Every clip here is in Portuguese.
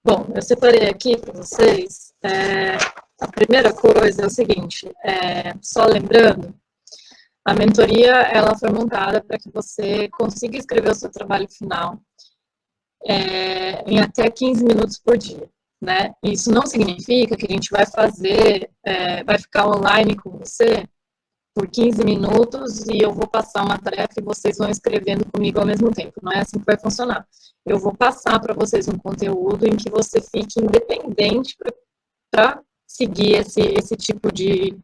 Bom, eu separei aqui para vocês. A primeira coisa é o seguinte, só lembrando, a mentoria ela foi montada para que você consiga escrever o seu trabalho final em até 15 minutos por dia, né? Isso não significa que a gente vai fazer, vai ficar online com você por 15 minutos e eu vou passar uma tarefa e vocês vão escrevendo comigo ao mesmo tempo. Não é assim que vai funcionar. Eu vou passar para vocês um conteúdo em que você fique independente para seguir esse tipo de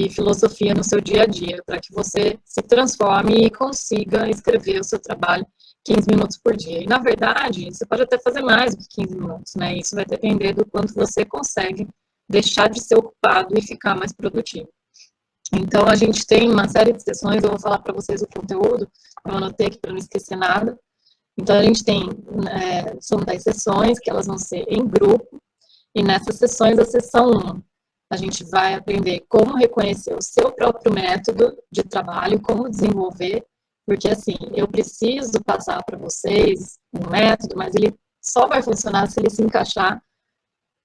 filosofia no seu dia a dia, para que você se transforme e consiga escrever o seu trabalho 15 minutos por dia. E, na verdade, você pode até fazer mais do que 15 minutos, né? Isso vai depender do quanto você consegue deixar de ser ocupado e ficar mais produtivo. Então, a gente tem uma série de sessões, eu vou falar para vocês o conteúdo, eu anotei aqui para não esquecer nada. Então, a gente tem, são 10 sessões, que elas vão ser em grupo, e nessas sessões, a sessão 1, a gente vai aprender como reconhecer o seu próprio método de trabalho, como desenvolver, porque assim, eu preciso passar para vocês um método, mas ele só vai funcionar se ele se encaixar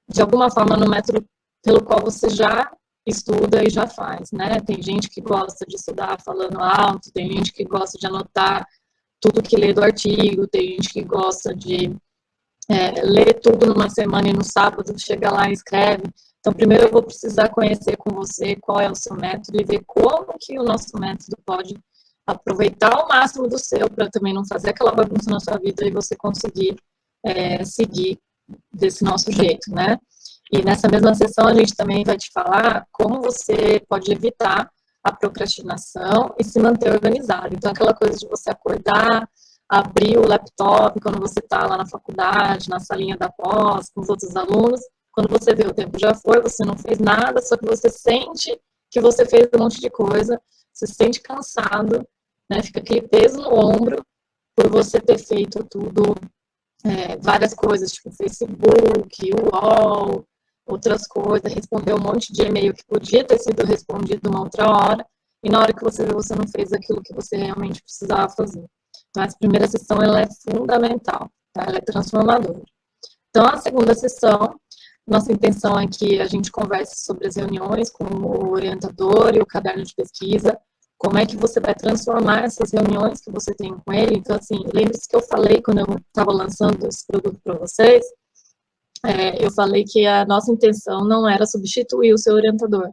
de alguma forma no método pelo qual você já estuda e já faz, né? Tem gente que gosta de estudar falando alto, tem gente que gosta de anotar tudo que lê do artigo, tem gente que gosta de ler tudo numa semana e no sábado chega lá e escreve. Então, primeiro eu vou precisar conhecer com você qual é o seu método e ver como que o nosso método pode aproveitar o máximo do seu para também não fazer aquela bagunça na sua vida e você conseguir seguir desse nosso jeito, né? E nessa mesma sessão a gente também vai te falar como você pode evitar a procrastinação e se manter organizado. Então, aquela coisa de você acordar, abrir o laptop quando você está lá na faculdade, na salinha da pós, com os outros alunos, quando você vê o tempo já foi, você não fez nada, só que você sente que você fez um monte de coisa, você se sente cansado, né? Fica aquele peso no ombro por você ter feito tudo, várias coisas, tipo Facebook, UOL, outras coisas, responder um monte de e-mail que podia ter sido respondido uma outra hora, e na hora que você vê, você não fez aquilo que você realmente precisava fazer. Então, essa primeira sessão, ela é fundamental, tá? Ela é transformadora. Então, a segunda sessão, nossa intenção é que a gente converse sobre as reuniões com o orientador e o caderno de pesquisa, como é que você vai transformar essas reuniões que você tem com ele. Então, assim, lembre-se que eu falei quando eu estava lançando esse produto para vocês, eu falei que a nossa intenção não era substituir o seu orientador,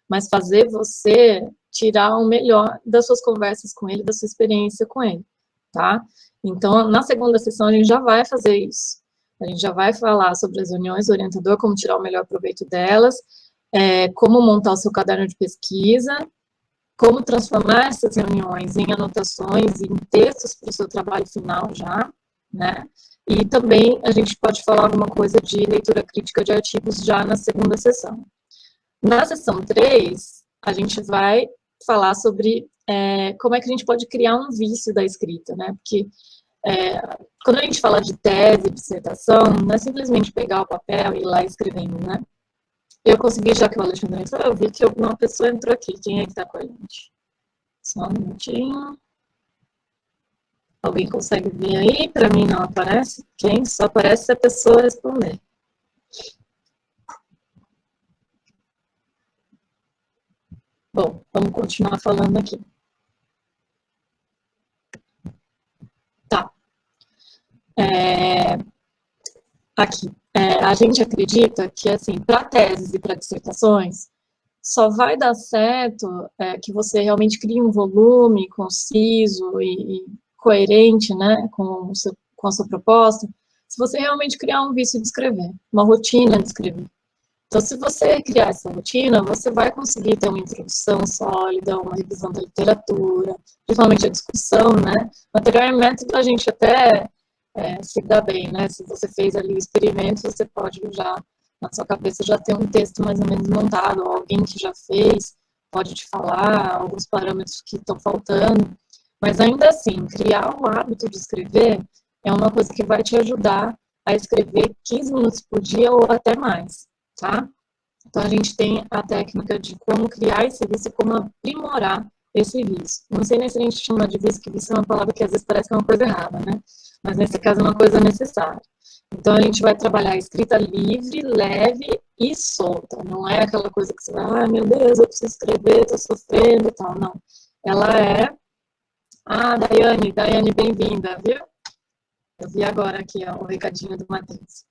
mas fazer você tirar o melhor das suas conversas com ele, da sua experiência com ele, tá? Então, na segunda sessão, a gente já vai fazer isso. A gente já vai falar sobre as reuniões do orientador, como tirar o melhor proveito delas, como montar o seu caderno de pesquisa, como transformar essas reuniões em anotações, em textos para o seu trabalho final já, né? E também a gente pode falar alguma coisa de leitura crítica de artigos já na segunda sessão. Na sessão 3, a gente vai falar sobre como é que a gente pode criar um vício da escrita, né? Porque quando a gente fala de tese, dissertação, não é simplesmente pegar o papel e ir lá escrevendo, né? Eu consegui, já que o Alexandre entrou, eu vi que alguma pessoa entrou aqui. Quem é que está com a gente? Só um minutinho. Alguém consegue vir aí? Para mim não aparece. Quem? Só aparece se a pessoa responder. Bom, vamos continuar falando aqui. Tá. Aqui. A gente acredita que, assim, para teses e para dissertações, só vai dar certo que você realmente crie um volume conciso e coerente, né, com a sua proposta, se você realmente criar um vício de escrever, uma rotina de escrever. Então, se você criar essa rotina, você vai conseguir ter uma introdução sólida, uma revisão da literatura, principalmente a discussão, né? Material e método a gente até se dá bem, né? Se você fez ali o experimento, você pode já, na sua cabeça, já ter um texto mais ou menos montado, ou alguém que já fez pode te falar alguns parâmetros que estão faltando, mas ainda assim, criar o hábito de escrever é uma coisa que vai te ajudar a escrever 15 minutos por dia ou até mais, tá? Então, a gente tem a técnica de como criar esse vício e como aprimorar esse vício. Não sei nem se a gente chama de vício, que vício é uma palavra que às vezes parece que é uma coisa errada, né? Mas nesse caso é uma coisa necessária. Então, a gente vai trabalhar a escrita livre, leve e solta. Não é aquela coisa que você vai, meu Deus, eu preciso escrever, estou sofrendo e tal. Não. Ela é... Daiane, bem-vinda, viu? Eu vi agora aqui ó, o recadinho do Matheus.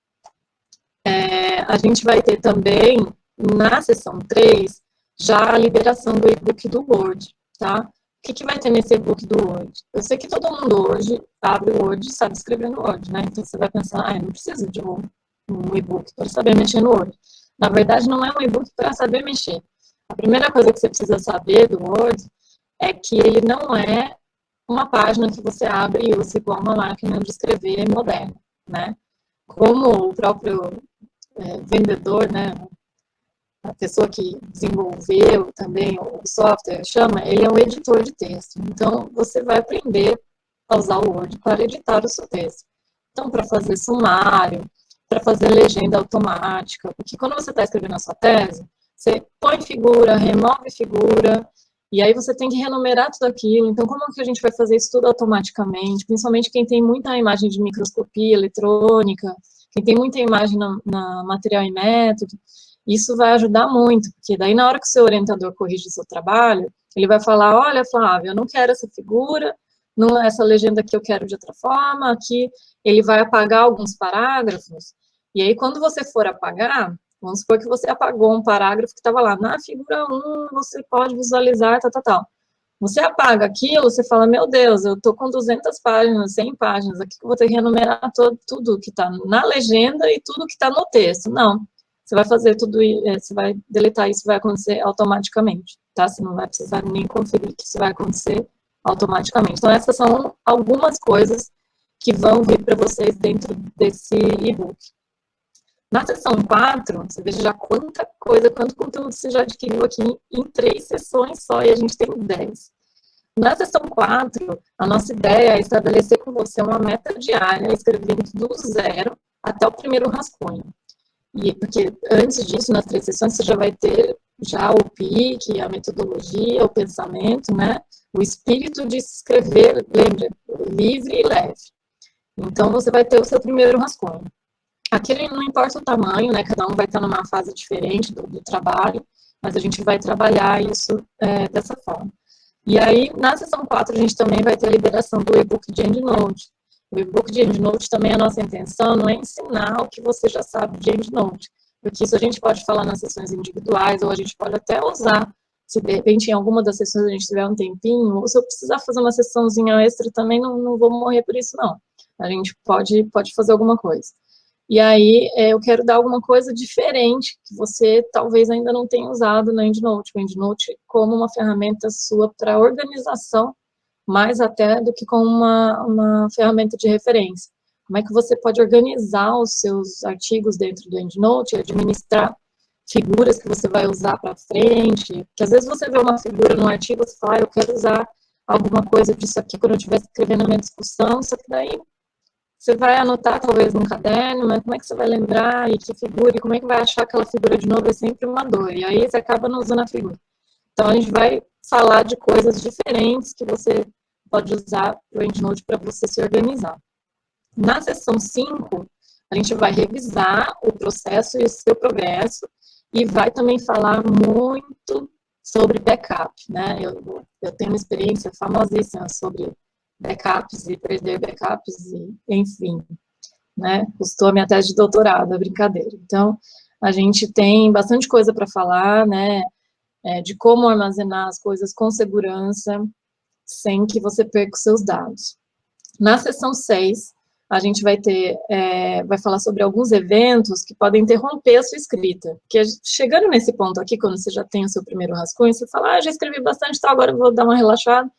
A gente vai ter também, na sessão 3, já a liberação do e-book do Word, tá? O que vai ter nesse e-book do Word? Eu sei que todo mundo hoje abre o Word e sabe escrever no Word, né? Então você vai pensar, eu não preciso de um e-book para saber mexer no Word. Na verdade, não é um e-book para saber mexer. A primeira coisa que você precisa saber do Word é que ele não é uma página que você abre e usa igual uma máquina de escrever moderna, né? Como o próprio vendedor, né? A pessoa que desenvolveu também o software chama, ele é um editor de texto. Então, você vai aprender a usar o Word para editar o seu texto. Então, para fazer sumário, para fazer legenda automática, porque quando você está escrevendo a sua tese, você põe figura, remove figura, e aí você tem que renumerar tudo aquilo. Então, como que a gente vai fazer isso tudo automaticamente? Principalmente quem tem muita imagem de microscopia eletrônica, quem tem muita imagem na material e método, isso vai ajudar muito, porque daí na hora que o seu orientador corrige o seu trabalho, ele vai falar, olha, Flávia, eu não quero essa figura, não, essa legenda aqui eu quero de outra forma, aqui ele vai apagar alguns parágrafos, e aí quando você for apagar, vamos supor que você apagou um parágrafo que estava lá, na figura 1 você pode visualizar, tal. Você apaga aquilo, você fala, meu Deus, eu estou com 200 páginas, 100 páginas, aqui que eu vou ter que enumerar tudo que está na legenda e tudo que está no texto. Não, você vai fazer tudo, você vai deletar isso, vai acontecer automaticamente, tá? Você não vai precisar nem conferir que isso vai acontecer automaticamente. Então, essas são algumas coisas que vão vir para vocês dentro desse e-book. Na seção 4, você veja já quanta coisa, quanto conteúdo você já adquiriu aqui em 3 sessões só, e a gente tem 10. Na seção 4, a nossa ideia é estabelecer com você uma meta diária, escrevendo do zero até o primeiro rascunho. E porque antes disso, nas 3 sessões, você já vai ter já o pique, a metodologia, o pensamento, né? O espírito de escrever, lembra, livre e leve. Então, você vai ter o seu primeiro rascunho. Aqui não importa o tamanho, né? Cada um vai estar numa fase diferente do trabalho, mas a gente vai trabalhar isso dessa forma. E aí, na sessão 4, a gente também vai ter a liberação do e-book de EndNote. O e-book de EndNote também, a nossa intenção não é ensinar o que você já sabe de EndNote, porque isso a gente pode falar nas sessões individuais, ou a gente pode até usar, se de repente em alguma das sessões a gente tiver um tempinho, ou se eu precisar fazer uma sessãozinha extra também, não vou morrer por isso, não. A gente pode fazer alguma coisa. E aí, eu quero dar alguma coisa diferente, que você talvez ainda não tenha usado no EndNote. O EndNote como uma ferramenta sua para organização, mais até do que como uma ferramenta de referência. Como é que você pode organizar os seus artigos dentro do EndNote, administrar figuras que você vai usar para frente, porque às vezes você vê uma figura num artigo, você fala, eu quero usar alguma coisa disso aqui quando eu estiver escrevendo a minha discussão, só que daí você vai anotar, talvez, num caderno, mas como é que você vai lembrar, e que figura, e como é que vai achar aquela figura de novo, é sempre uma dor, e aí você acaba não usando a figura. Então, a gente vai falar de coisas diferentes que você pode usar o EndNote para você se organizar. Na sessão 5, a gente vai revisar o processo e o seu progresso, e vai também falar muito sobre backup, né? Eu tenho uma experiência famosíssima sobre backups e perder backups, e, enfim, né? Custou a minha tese de doutorado, é brincadeira. Então, a gente tem bastante coisa para falar, né? De como armazenar as coisas com segurança, sem que você perca os seus dados. Na sessão 6, a gente vai falar sobre alguns eventos que podem interromper a sua escrita. Porque chegando nesse ponto aqui, quando você já tem o seu primeiro rascunho, você fala, já escrevi bastante, tá, agora eu vou dar uma relaxada.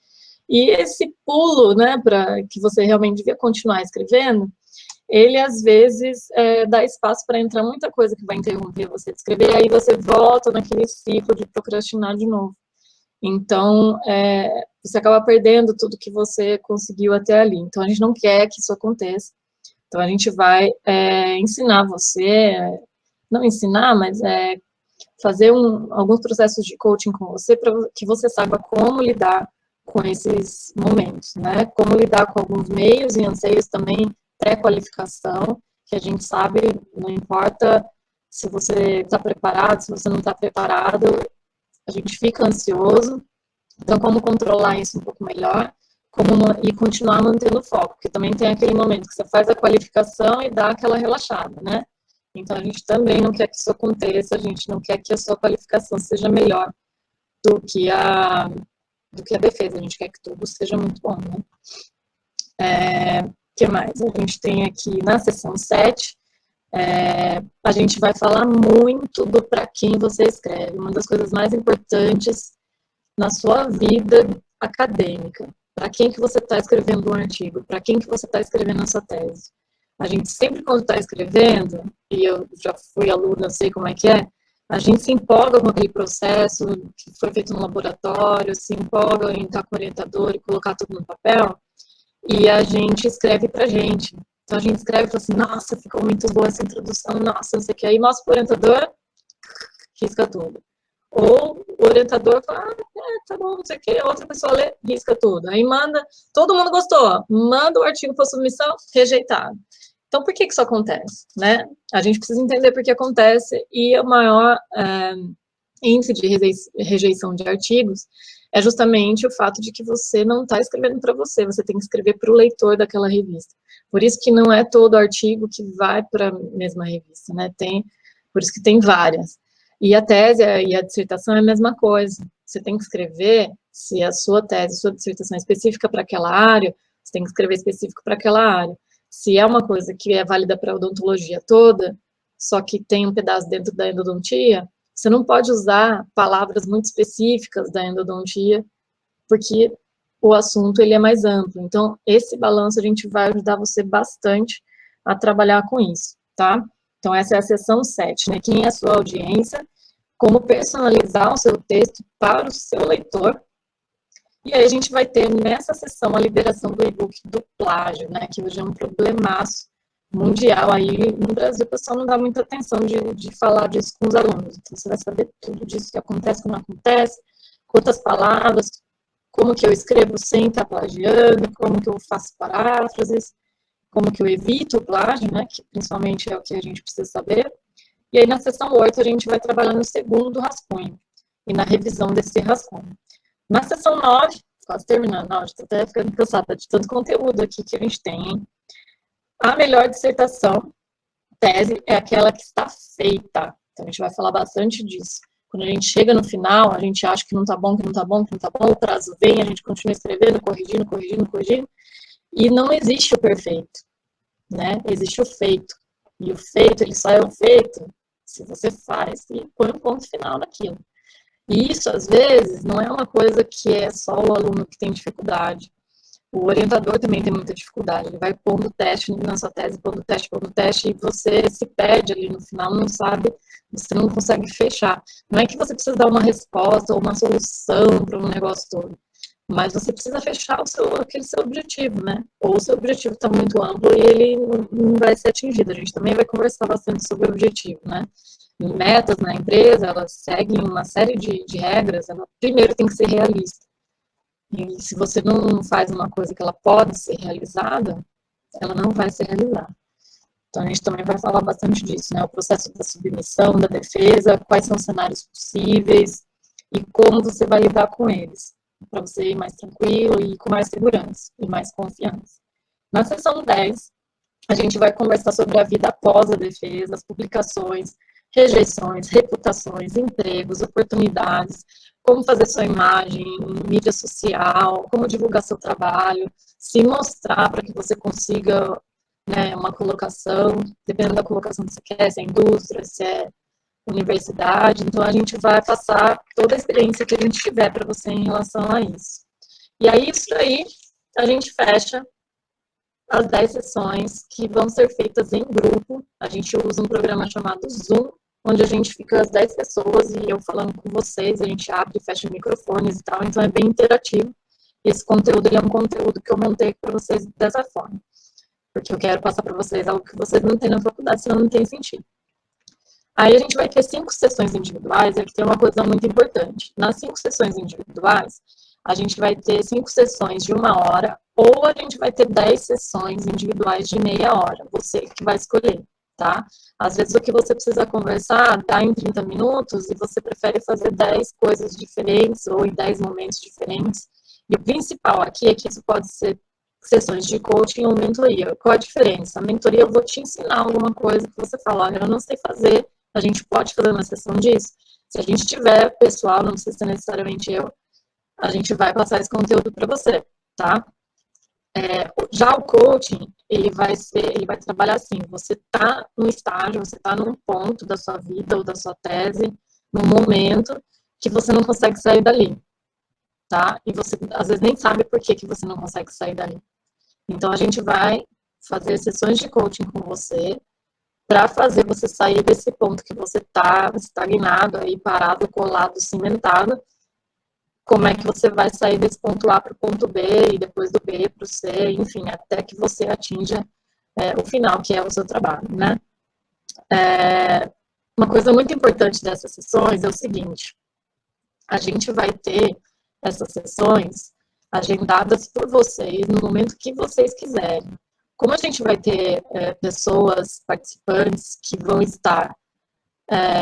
E esse pulo, né, para que você realmente devia continuar escrevendo, ele às vezes dá espaço para entrar muita coisa que vai interromper você de escrever, e aí você volta naquele ciclo de procrastinar de novo. Então, você acaba perdendo tudo que você conseguiu até ali. Então, a gente não quer que isso aconteça. Então, a gente vai ensinar você, não ensinar, mas fazer alguns processos de coaching com você, para que você saiba como lidar com esses momentos, né? Como lidar com alguns meios e anseios também, pré-qualificação, porque a gente sabe, não importa se você está preparado, se você não está preparado, a gente fica ansioso. Então, como controlar isso um pouco melhor e continuar mantendo o foco, porque também tem aquele momento que você faz a qualificação e dá aquela relaxada, né? Então, a gente também não quer que isso aconteça, a gente não quer que a sua qualificação seja melhor do que a defesa, a gente quer que tudo seja muito bom, né? Que mais? A gente tem aqui na seção 7, a gente vai falar muito do para quem você escreve, uma das coisas mais importantes na sua vida acadêmica. Para quem que você está escrevendo um artigo? Para quem que você está escrevendo a sua tese? A gente sempre, quando está escrevendo, e eu já fui aluna, sei como é que é, a gente se empolga com aquele processo que foi feito no laboratório, se empolga em estar com o orientador e colocar tudo no papel, e a gente escreve para a gente. Então, a gente escreve e fala assim, nossa, ficou muito boa essa introdução, nossa, não sei o que. Aí mostra para o orientador, risca tudo. Ou o orientador fala, tá bom, não sei o que, outra pessoa lê, risca tudo. Aí manda, todo mundo gostou, manda o artigo para submissão, rejeitado. Então, por que isso acontece, né? A gente precisa entender por que acontece, e o maior índice de rejeição de artigos é justamente o fato de que você não está escrevendo para você, você tem que escrever para o leitor daquela revista. Por isso que não é todo artigo que vai para a mesma revista, né? Por isso que tem várias. E a tese e a dissertação é a mesma coisa. Você tem que escrever, se a sua tese, sua dissertação é específica para aquela área, você tem que escrever específico para aquela área. Se é uma coisa que é válida para a odontologia toda, só que tem um pedaço dentro da endodontia, você não pode usar palavras muito específicas da endodontia, porque o assunto ele é mais amplo. Então, esse balanço a gente vai ajudar você bastante a trabalhar com isso, tá? Então, essa é a seção 7, né? Quem é a sua audiência, como personalizar o seu texto para o seu leitor. E aí a gente vai ter nessa sessão a liberação do e-book do plágio, né? Que hoje é um problemaço mundial. Aí no Brasil o pessoal não dá muita atenção de falar disso com os alunos. Então você vai saber tudo disso que acontece, como acontece, quantas palavras, como que eu escrevo sem estar plagiando, como que eu faço paráfrases, como que eu evito o plágio, né? Que principalmente é o que a gente precisa saber. E aí, na seção 8, a gente vai trabalhar no segundo rascunho e na revisão desse rascunho. Na seção 9, quase terminando, estou até ficando cansada de tanto conteúdo aqui que a gente tem, hein? A melhor dissertação, tese, é aquela que está feita. Então, a gente vai falar bastante disso. Quando a gente chega no final, a gente acha que não está bom, que não está bom, que não está bom, o prazo vem, a gente continua escrevendo, corrigindo, e não existe o perfeito, né? Existe o feito. E o feito, ele só é o feito se você faz e põe um ponto final naquilo. E isso, às vezes, não é uma coisa que é só o aluno que tem dificuldade. O orientador também tem muita dificuldade. Ele vai pondo teste na sua tese, pondo teste, e você se perde ali no final, não sabe, você não consegue fechar. Não é que você precisa dar uma resposta ou uma solução para um negócio todo, mas você precisa fechar aquele seu objetivo, né? Ou o seu objetivo está muito amplo e ele não vai ser atingido. A gente também vai conversar bastante sobre o objetivo, né? Metas na empresa, elas seguem uma série de regras, ela primeiro tem que ser realista. E se você não faz uma coisa que ela pode ser realizada, ela não vai ser realizada. Então, a gente também vai falar bastante disso, né? O processo da submissão, da defesa, quais são os cenários possíveis e como você vai lidar com eles, para você ir mais tranquilo e com mais segurança e mais confiança. Na seção 10, a gente vai conversar sobre a vida após a defesa, as publicações, rejeições, reputações, empregos, oportunidades, como fazer sua imagem em mídia social, como divulgar seu trabalho, se mostrar para que você consiga, né, uma colocação, dependendo da colocação que você quer, se é indústria, se é universidade. Então, a gente vai passar toda a experiência que a gente tiver para você em relação a isso. E aí, isso aí, a gente fecha as 10 sessões que vão ser feitas em grupo. A gente usa um programa chamado Zoom, onde a gente fica as 10 pessoas e eu falando com vocês, a gente abre e fecha microfones e tal, então é bem interativo. Esse conteúdo, ele é um conteúdo que eu montei para vocês dessa forma, porque eu quero passar para vocês algo que vocês não têm na faculdade, senão não tem sentido. Aí a gente vai ter 5 sessões individuais, e aqui tem uma coisa muito importante. Nas 5 sessões individuais, a gente vai ter 5 sessões de 1 hora, ou a gente vai ter 10 sessões individuais de meia hora, você que vai escolher, tá? Às vezes o que você precisa conversar dá em 30 minutos e você prefere fazer 10 coisas diferentes ou em 10 momentos diferentes. E o principal aqui é que isso pode ser sessões de coaching ou mentoria. Qual a diferença? A mentoria eu vou te ensinar alguma coisa que você fala, olha, eu não sei fazer, a gente pode fazer uma sessão disso? Se a gente tiver pessoal, não precisa ser necessariamente eu, a gente vai passar esse conteúdo para você, tá? Já o coaching, ele vai trabalhar assim, você está no estágio, você está num ponto da sua vida ou da sua tese, num momento que você não consegue sair dali, tá? E você, às vezes, nem sabe por que você não consegue sair dali. Então, a gente vai fazer sessões de coaching com você para fazer você sair desse ponto que você está estagnado, aí, parado, colado, cimentado. Como é que você vai sair desse ponto A para o ponto B, e depois do B para o C, enfim, até que você atinja o final, que é o seu trabalho, né? Uma coisa muito importante dessas sessões é o seguinte, a gente vai ter essas sessões agendadas por vocês no momento que vocês quiserem. Como a gente vai ter pessoas, participantes, que vão estar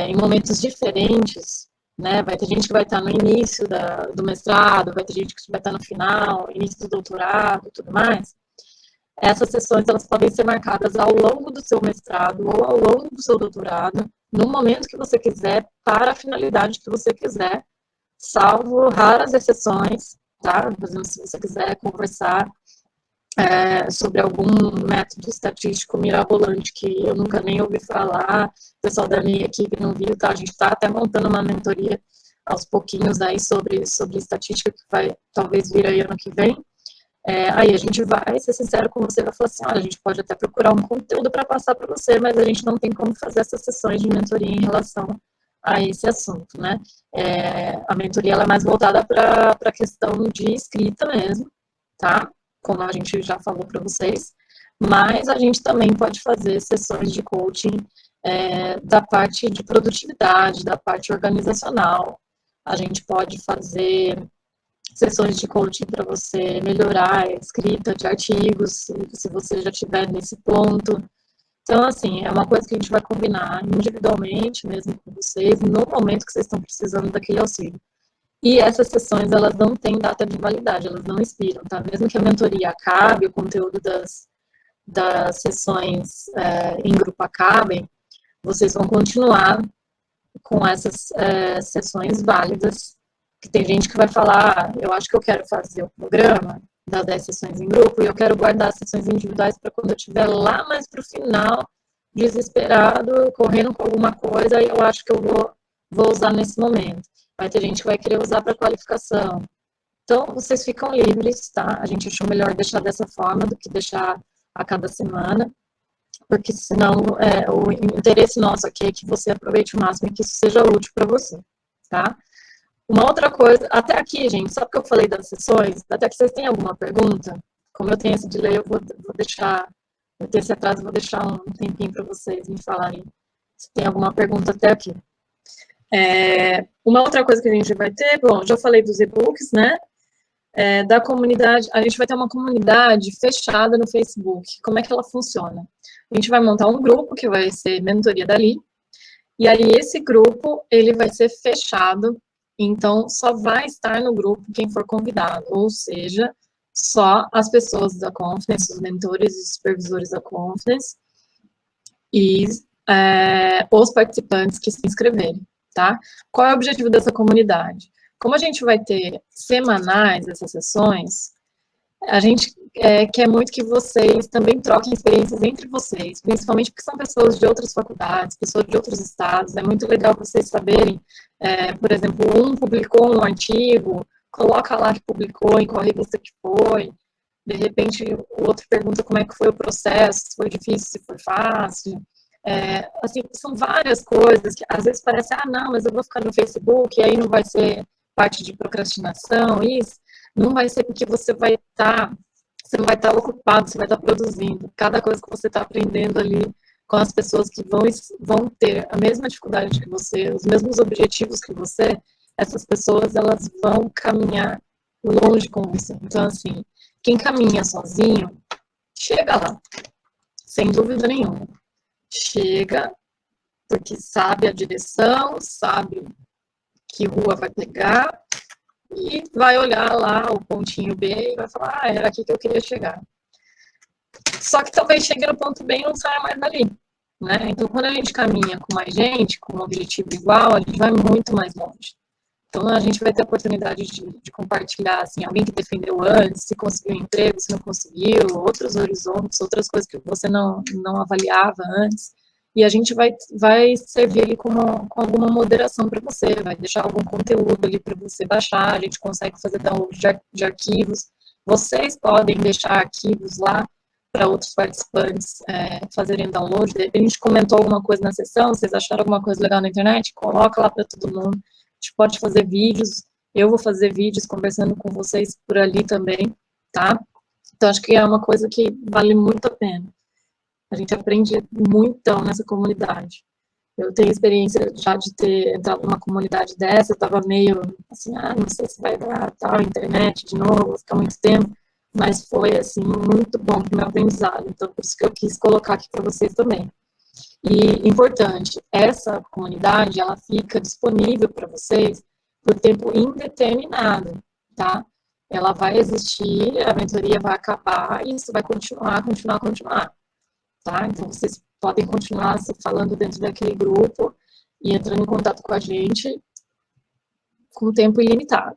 em momentos diferentes, né? Vai ter gente que vai estar no início do mestrado, vai ter gente que vai estar no final, início do doutorado e tudo mais. Essas sessões, elas podem ser marcadas ao longo do seu mestrado ou ao longo do seu doutorado, no momento que você quiser, para a finalidade que você quiser, salvo raras exceções, tá? Por exemplo, se você quiser conversar sobre algum método estatístico mirabolante que eu nunca nem ouvi falar, o pessoal da minha equipe não viu, tá? A gente está até montando uma mentoria aos pouquinhos aí sobre estatística que vai talvez vir aí ano que vem. Aí a gente vai ser sincero com você, vai falar assim, olha, a gente pode até procurar um conteúdo para passar para você, mas a gente não tem como fazer essas sessões de mentoria em relação a esse assunto, né? A mentoria ela é mais voltada para a questão de escrita mesmo, tá? Como a gente já falou para vocês, mas a gente também pode fazer sessões de coaching da parte de produtividade, da parte organizacional. A gente pode fazer sessões de coaching para você melhorar a escrita de artigos, se você já estiver nesse ponto. Então, assim, é uma coisa que a gente vai combinar individualmente, mesmo com vocês, no momento que vocês estão precisando daquele auxílio. E essas sessões, elas não têm data de validade, elas não expiram, tá? Mesmo que a mentoria acabe, o conteúdo das sessões em grupo acabem, vocês vão continuar com essas sessões válidas, que tem gente que vai falar, eu acho que eu quero fazer o programa das 10 sessões em grupo, e eu quero guardar as sessões individuais para quando eu estiver lá mais para o final, desesperado, correndo com alguma coisa, eu acho que eu vou usar nesse momento. Vai ter gente que vai querer usar para qualificação. Então, vocês ficam livres, tá? A gente achou melhor deixar dessa forma do que deixar a cada semana, porque senão o interesse nosso aqui é que você aproveite o máximo e que isso seja útil para você, tá? Uma outra coisa, até aqui, gente, só porque eu falei das sessões, até que vocês têm alguma pergunta, como eu tenho esse delay, eu vou deixar, eu tenho esse atraso, vou deixar um tempinho para vocês me falarem se tem alguma pergunta até aqui. Uma outra coisa que a gente vai ter, bom, já falei dos e-books, né? Da comunidade, a gente vai ter uma comunidade fechada no Facebook. Como é que ela funciona? A gente vai montar um grupo que vai ser mentoria dali, e aí esse grupo, ele vai ser fechado, então só vai estar no grupo quem for convidado, ou seja, só as pessoas da Confidence, os mentores e supervisores da Confidence, e os participantes que se inscreverem, tá? Qual é o objetivo dessa comunidade? Como a gente vai ter semanais essas sessões, a gente quer muito que vocês também troquem experiências entre vocês, principalmente porque são pessoas de outras faculdades, pessoas de outros estados. É muito legal vocês saberem, por exemplo, um publicou um artigo, coloca lá que publicou, em qual revista que foi, de repente o outro pergunta como é que foi o processo, se foi difícil, se foi fácil. Assim, são várias coisas que às vezes parece, não, mas eu vou ficar no Facebook, e aí não vai ser parte de procrastinação, isso. Não vai ser porque você não vai estar ocupado, você vai estar produzindo. Cada coisa que você está aprendendo ali com as pessoas que vão ter a mesma dificuldade que você, os mesmos objetivos que você, essas pessoas, elas vão caminhar longe com isso. Então, assim, quem caminha sozinho, chega lá, sem dúvida nenhuma. Chega, porque sabe a direção, sabe que rua vai pegar, e vai olhar lá o pontinho B e vai falar, era aqui que eu queria chegar. Só que talvez chegue no ponto B e não saia mais dali. Né? Então, quando a gente caminha com mais gente, com um objetivo igual, a gente vai muito mais longe. Então, a gente vai ter a oportunidade de compartilhar, assim, alguém que defendeu antes, se conseguiu um emprego, se não conseguiu, outros horizontes, outras coisas que você não avaliava antes. E a gente vai servir ali com alguma moderação para você, vai deixar algum conteúdo ali para você baixar, a gente consegue fazer download de arquivos. Vocês podem deixar arquivos lá para outros participantes fazerem download. De repente, a gente comentou alguma coisa na sessão, vocês acharam alguma coisa legal na internet, coloca lá para todo mundo. A gente pode fazer vídeos, eu vou fazer vídeos conversando com vocês por ali também, tá? Então, acho que é uma coisa que vale muito a pena. A gente aprende muito nessa comunidade. Eu tenho experiência já de ter entrado numa comunidade dessa, eu estava meio assim, não sei se vai dar tal, internet de novo, vou ficar muito tempo, mas foi, assim, muito bom para o meu aprendizado. Então, por isso que eu quis colocar aqui para vocês também. E, importante, essa comunidade, ela fica disponível para vocês por tempo indeterminado, tá? Ela vai existir, a mentoria vai acabar e isso vai continuar, tá? Então, vocês podem continuar se falando dentro daquele grupo e entrando em contato com a gente com tempo ilimitado.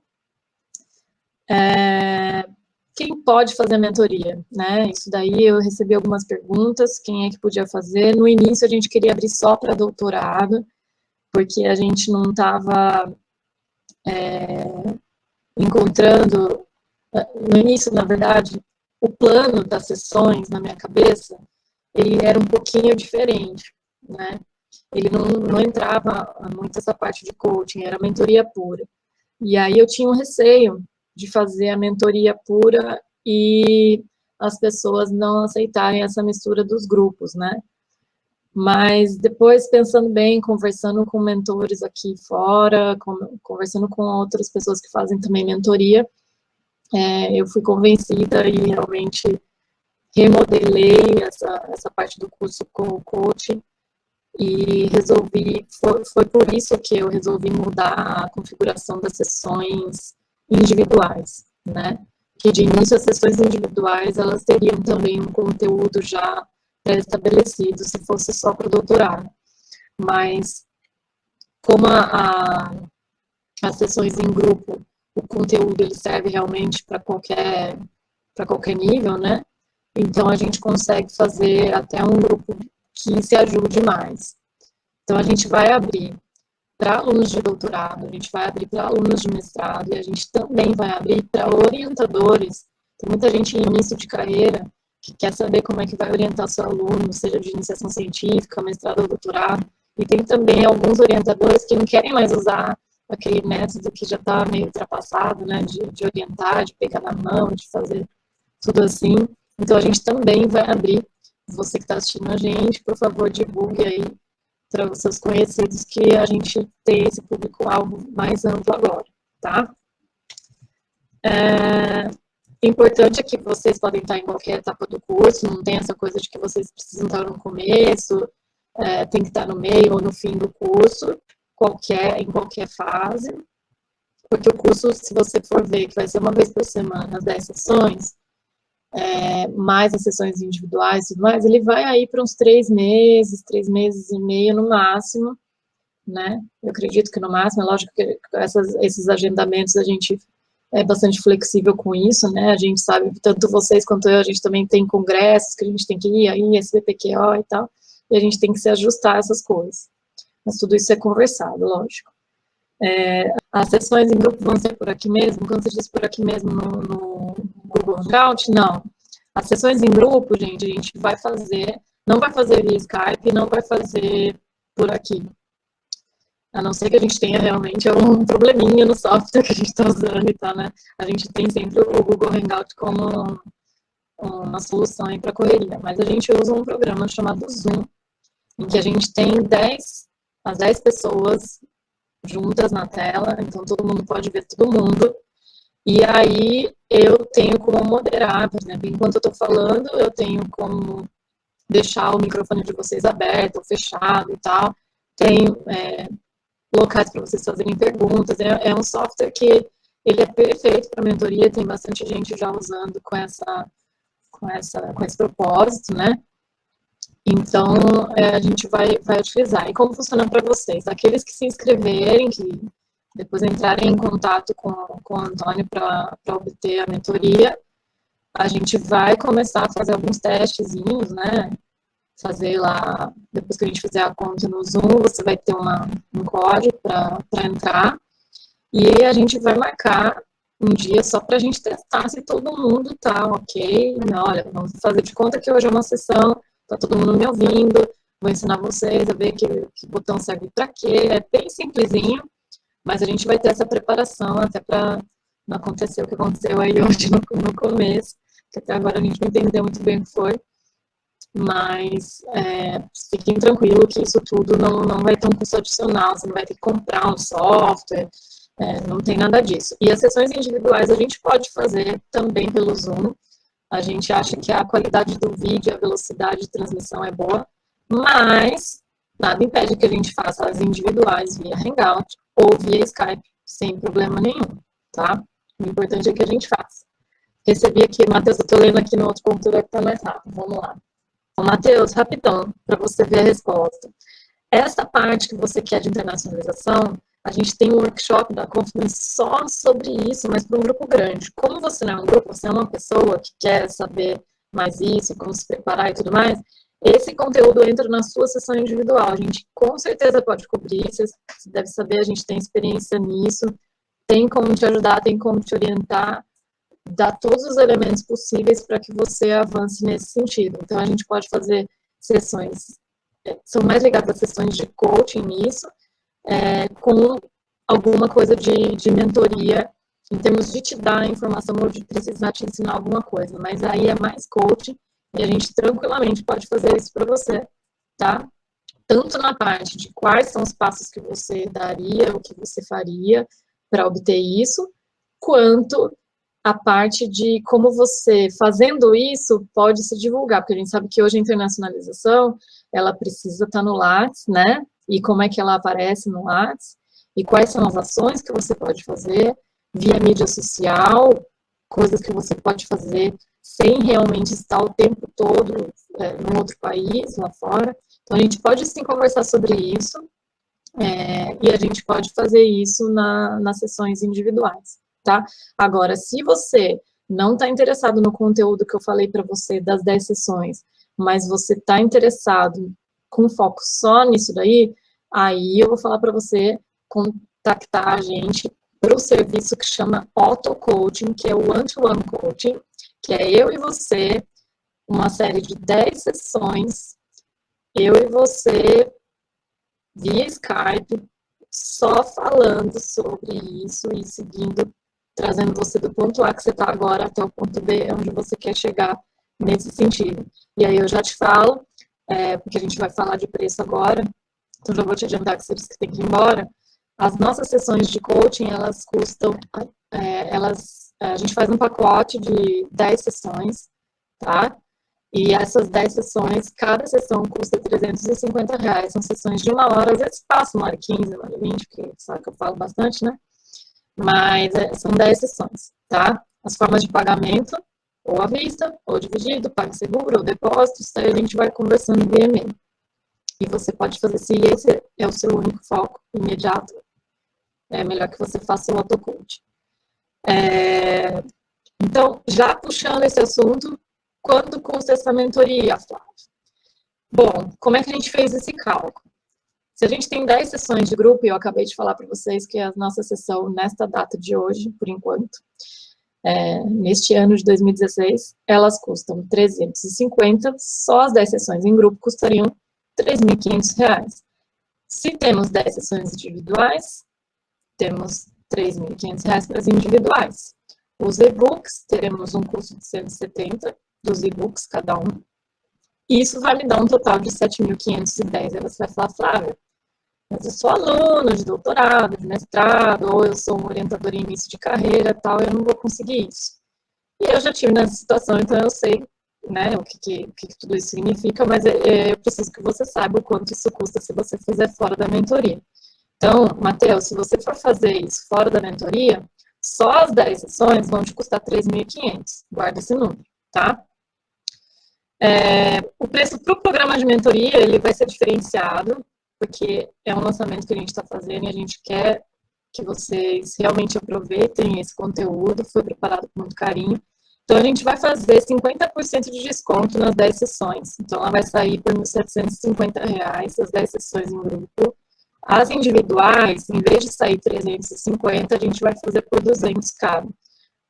Quem pode fazer a mentoria, né? Isso daí eu recebi algumas perguntas, quem é que podia fazer. No início a gente queria abrir só para doutorado, porque a gente não estava encontrando, no início, na verdade, o plano das sessões na minha cabeça, ele era um pouquinho diferente, né? Ele não entrava muito essa parte de coaching, era mentoria pura. E aí eu tinha um receio de fazer a mentoria pura e as pessoas não aceitarem essa mistura dos grupos, né? Mas depois, pensando bem, conversando com mentores aqui fora, conversando com outras pessoas que fazem também mentoria, eu fui convencida e realmente remodelei essa parte do curso com o coaching e resolvi, foi por isso que eu resolvi mudar a configuração das sessões individuais, né? Que de início as sessões individuais, elas teriam também um conteúdo já pré-estabelecido, se fosse só para o doutorado. Mas, como as sessões em grupo, o conteúdo ele serve realmente para qualquer nível, né? Então, a gente consegue fazer até um grupo que se ajude mais. Então, a gente vai abrir para alunos de doutorado, a gente vai abrir para alunos de mestrado, e a gente também vai abrir para orientadores. Tem muita gente em início de carreira que quer saber como é que vai orientar seu aluno, seja de iniciação científica, mestrado ou doutorado, e tem também alguns orientadores que não querem mais usar aquele método que já está meio ultrapassado, né, de orientar, de pegar na mão, de fazer tudo assim. Então, a gente também vai abrir. Você que está assistindo a gente, por favor, divulgue aí para os seus conhecidos que a gente tem esse público-alvo mais amplo agora, tá? Importante é que vocês podem estar em qualquer etapa do curso, não tem essa coisa de que vocês precisam estar no começo, tem que estar no meio ou no fim do curso, em qualquer fase, porque o curso, se você for ver que vai ser uma vez por semana, as 10 sessões, mais as sessões individuais e tudo mais, ele vai aí para uns 3 meses e meio no máximo, né? Eu acredito que no máximo, é lógico que esses agendamentos a gente é bastante flexível com isso, né? A gente sabe, tanto vocês quanto eu, a gente também tem congressos que a gente tem que ir, aí SBPQO e tal, e a gente tem que se ajustar a essas coisas. Mas tudo isso é conversado, lógico. As sessões em grupo vão ser por aqui mesmo? Quando você diz por aqui mesmo no Google Hangout? Não. As sessões em grupo, gente, a gente vai fazer, não vai fazer via Skype, não vai fazer por aqui. A não ser que a gente tenha realmente um probleminha no software que a gente está usando e tal, né? A gente tem sempre o Google Hangout como uma solução aí para correria, mas a gente usa um programa chamado Zoom, em que a gente tem as 10 pessoas juntas na tela, então todo mundo pode ver todo mundo, E aí eu tenho como moderar, por exemplo, enquanto eu estou falando, eu tenho como deixar o microfone de vocês aberto ou fechado e tal. Tem locais para vocês fazerem perguntas. É um software que ele é perfeito para mentoria, tem bastante gente já usando com esse propósito, né? Então, a gente vai utilizar. E como funciona para vocês? Aqueles que se inscreverem, que depois entrarem em contato com o Antônio para obter a mentoria, a gente vai começar a fazer alguns testezinhos, né? Fazer lá, depois que a gente fizer a conta no Zoom, você vai ter um código para entrar, e a gente vai marcar um dia só para a gente testar se todo mundo tá ok. Olha, vamos fazer de conta que hoje é uma sessão, tá todo mundo me ouvindo, vou ensinar vocês a ver que botão serve para quê. É bem simplesinho, mas a gente vai ter essa preparação até para não acontecer o que aconteceu aí hoje no começo, que até agora a gente não entendeu muito bem o que foi. Mas fiquem tranquilos que isso tudo não vai ter um custo adicional, você não vai ter que comprar um software, não tem nada disso. E as sessões individuais a gente pode fazer também pelo Zoom. A gente acha que a qualidade do vídeo, a velocidade de transmissão é boa, mas nada impede que a gente faça as individuais via Hangout ou via Skype, sem problema nenhum, tá? O importante é que a gente faça. Recebi aqui, Matheus, eu estou lendo aqui no outro computador que está mais rápido, vamos lá. Matheus, rapidão, para você ver a resposta. Essa parte que você quer de internacionalização, a gente tem um workshop da Confluence só sobre isso, mas para um grupo grande. Como você não é um grupo, você é uma pessoa que quer saber mais isso, como se preparar e tudo mais, esse conteúdo entra na sua sessão individual. A gente com certeza pode cobrir, você deve saber, a gente tem experiência nisso, tem como te ajudar, tem como te orientar, dar todos os elementos possíveis para que você avance nesse sentido. Então, a gente pode fazer sessões, são mais ligadas a sessões de coaching nisso, com alguma coisa de mentoria, em termos de te dar informação ou de precisar te ensinar alguma coisa, mas aí é mais coaching, e a gente tranquilamente pode fazer isso para você, tá? Tanto na parte de quais são os passos que você daria, o que você faria para obter isso, quanto a parte de como você, fazendo isso, pode se divulgar, porque a gente sabe que hoje a internacionalização, ela precisa estar no Lattes, né? E como é que ela aparece no Lattes, e quais são as ações que você pode fazer via mídia social, coisas que você pode fazer sem realmente estar o tempo todo em outro país, lá fora. Então, a gente pode sim conversar sobre isso, e a gente pode fazer isso nas sessões individuais, tá? Agora, se você não está interessado no conteúdo que eu falei para você das 10 sessões, mas você está interessado com foco só nisso daí, aí eu vou falar para você contactar a gente para o serviço que chama Auto Coaching, que é o One-to-One Coaching, que é eu e você, uma série de 10 sessões, eu e você, via Skype, só falando sobre isso e seguindo, trazendo você do ponto A que você está agora até o ponto B, onde você quer chegar nesse sentido. E aí eu já te falo, porque a gente vai falar de preço agora, então já vou te adiantar que você tem que ir embora. As nossas sessões de coaching, elas custam, a gente faz um pacote de 10 sessões, tá? E essas 10 sessões, cada sessão custa R$350. São sessões de 1 hora, às vezes passa 1h15, 1h20, porque sabe que eu falo bastante, né? Mas são 10 sessões, tá? As formas de pagamento, ou à vista, ou dividido, PagSeguro, ou depósito, isso aí a gente vai conversando via e-mail. E você pode fazer, se esse é o seu único foco imediato, é melhor que você faça o autocoach. Então, já puxando esse assunto, quanto custa essa mentoria, Flávio? Bom, como é que a gente fez esse cálculo? Se a gente tem 10 sessões de grupo, e eu acabei de falar para vocês que a nossa sessão, nesta data de hoje, por enquanto, neste ano de 2016, elas custam 350, só as 10 sessões em grupo custariam R$3.500. Se temos 10 sessões individuais, temos R$3.500 para as individuais. Os e-books, teremos um custo de 170 dos e-books cada um. E isso vai me dar um total de 7.510. Aí você vai falar, Flávia, mas eu sou aluno de doutorado, de mestrado, ou eu sou um orientador em início de carreira, tal, eu não vou conseguir isso. E eu já tive nessa situação, então eu sei, né, o que tudo isso significa, mas eu preciso que você saiba o quanto isso custa se você fizer fora da mentoria. Então, Matheus, se você for fazer isso fora da mentoria, só as 10 sessões vão te custar 3.500. Guarda esse número, tá? O preço para o programa de mentoria, ele vai ser diferenciado, porque é um lançamento que a gente está fazendo e a gente quer que vocês realmente aproveitem esse conteúdo, foi preparado com muito carinho. Então, a gente vai fazer 50% de desconto nas 10 sessões. Então, ela vai sair por R$ 1.750, as 10 sessões em grupo. As individuais, em vez de sair 350, a gente vai fazer por 200 cada.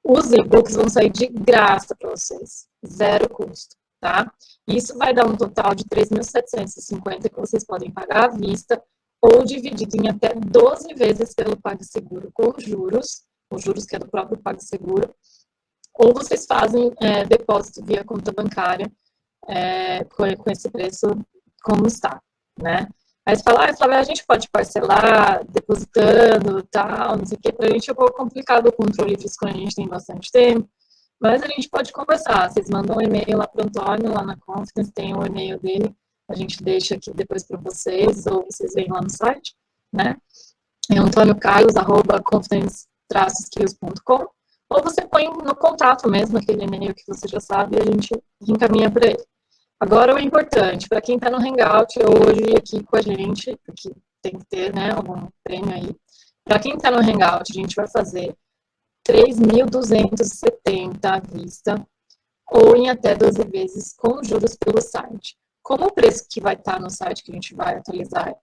Os e-books vão sair de graça para vocês, zero custo, tá? Isso vai dar um total de 3.750 que vocês podem pagar à vista ou dividido em até 12 vezes pelo PagSeguro com juros, os juros que é do próprio PagSeguro, ou vocês fazem depósito via conta bancária com esse preço como está, né? Aí você fala, Flávia, a gente pode parcelar depositando, tal, não sei o que, pra gente é um pouco complicado o controle disso quando a gente tem bastante tempo, mas a gente pode conversar, vocês mandam um e-mail lá pro Antônio, lá na Confidence, tem o e-mail dele, a gente deixa aqui depois para vocês, ou vocês veem lá no site, né? É antoniocarlos@confidence-skills.com, ou você põe no contato mesmo, aquele e-mail que você já sabe, e a gente encaminha para ele. Agora, o importante, para quem está no Hangout hoje aqui com a gente, porque tem que ter, né, algum prêmio aí. Para quem está no Hangout, a gente vai fazer 3.270 à vista, ou em até 12 vezes com juros pelo site. Como o preço que vai estar no site que a gente vai atualizar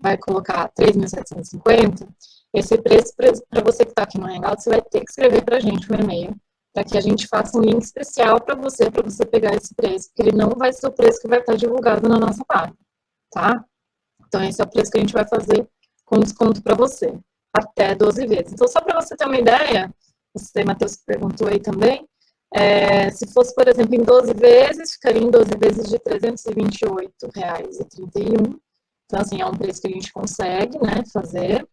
vai colocar 3.750, esse preço, para você que está aqui no Hangout, você vai ter que escrever para a gente um e-mail, para que a gente faça um link especial para você pegar esse preço, porque ele não vai ser o preço que vai estar divulgado na nossa página, tá? Então, esse é o preço que a gente vai fazer com desconto para você, até 12 vezes. Então, só para você ter uma ideia, você, Matheus, perguntou aí também, se fosse, por exemplo, em 12 vezes, ficaria em 12 vezes de R$ 328,31. Então, assim, é um preço que a gente consegue, né, fazer.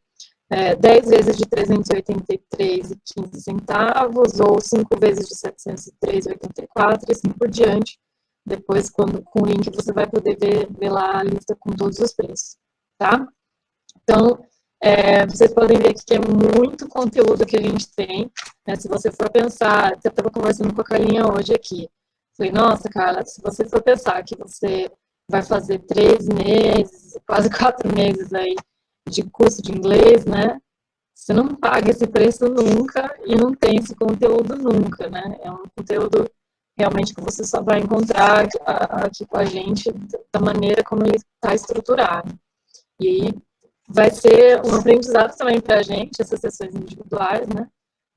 10 vezes de 383,15, ou 5 vezes de 703,84, e assim por diante. Depois, com o link, você vai poder ver lá a lista com todos os preços, tá? Então, vocês podem ver que é muito conteúdo que a gente tem, né? Se você for pensar, eu estava conversando com a Carlinha hoje aqui, falei, nossa, Carla, se você for pensar que você vai fazer 3 meses, quase 4 meses aí de curso de inglês, né? Você não paga esse preço nunca e não tem esse conteúdo nunca, né? É um conteúdo realmente que você só vai encontrar aqui com a gente da maneira como ele está estruturado. E vai ser um aprendizado também para a gente, essas sessões individuais, né?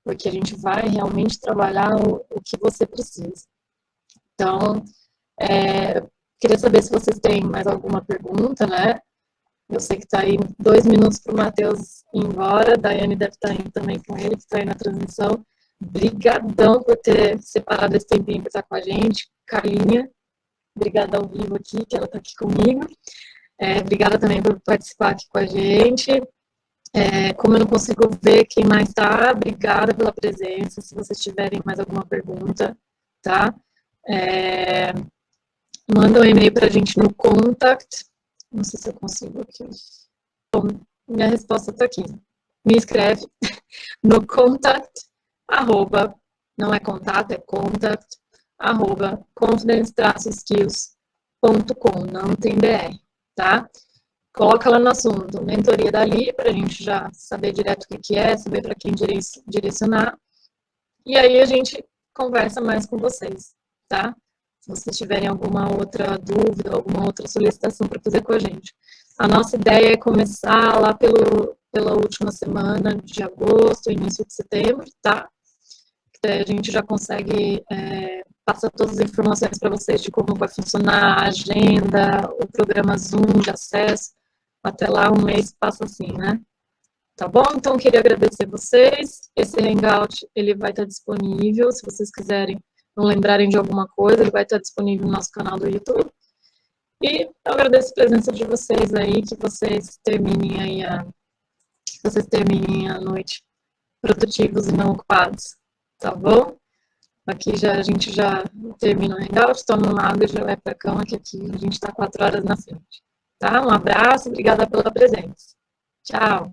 Porque a gente vai realmente trabalhar o que você precisa. Então, queria saber se vocês têm mais alguma pergunta, né? Eu sei que está aí 2 minutos para o Matheus ir embora, a Daiane deve estar indo também com ele, que está aí na transmissão. Brigadão por ter separado esse tempinho para estar com a gente. Carlinha, obrigada ao vivo aqui, que ela está aqui comigo. Obrigada também por participar aqui com a gente. Como eu não consigo ver quem mais está, obrigada pela presença. Se vocês tiverem mais alguma pergunta, tá? Manda um e-mail para a gente no contact. Não sei se eu consigo aqui. Bom, minha resposta está aqui. Me escreve no contact, não é contato, é contact, confidence-skills.com, não tem BR, tá? Coloca lá no assunto, mentoria dali, para a gente já saber direto o que é, saber para quem direcionar. E aí a gente conversa mais com vocês, tá? Se vocês tiverem alguma outra dúvida, alguma outra solicitação para fazer com a gente. A nossa ideia é começar lá pela última semana de agosto, início de setembro, tá? A gente já consegue passar todas as informações para vocês de como vai funcionar a agenda, o programa Zoom de acesso. Até lá, um mês passa assim, né? Tá bom? Então, queria agradecer vocês. Esse Hangout, ele vai estar disponível, se vocês quiserem, não lembrarem de alguma coisa, ele vai estar disponível no nosso canal do YouTube. E eu agradeço a presença de vocês aí, que vocês terminem a noite produtivos e não ocupados, tá bom? Aqui a gente já termina o hangout, toma uma água e já vai para a cama, que aqui a gente está 4 horas na frente. Tá? Um abraço, obrigada pela presença. Tchau!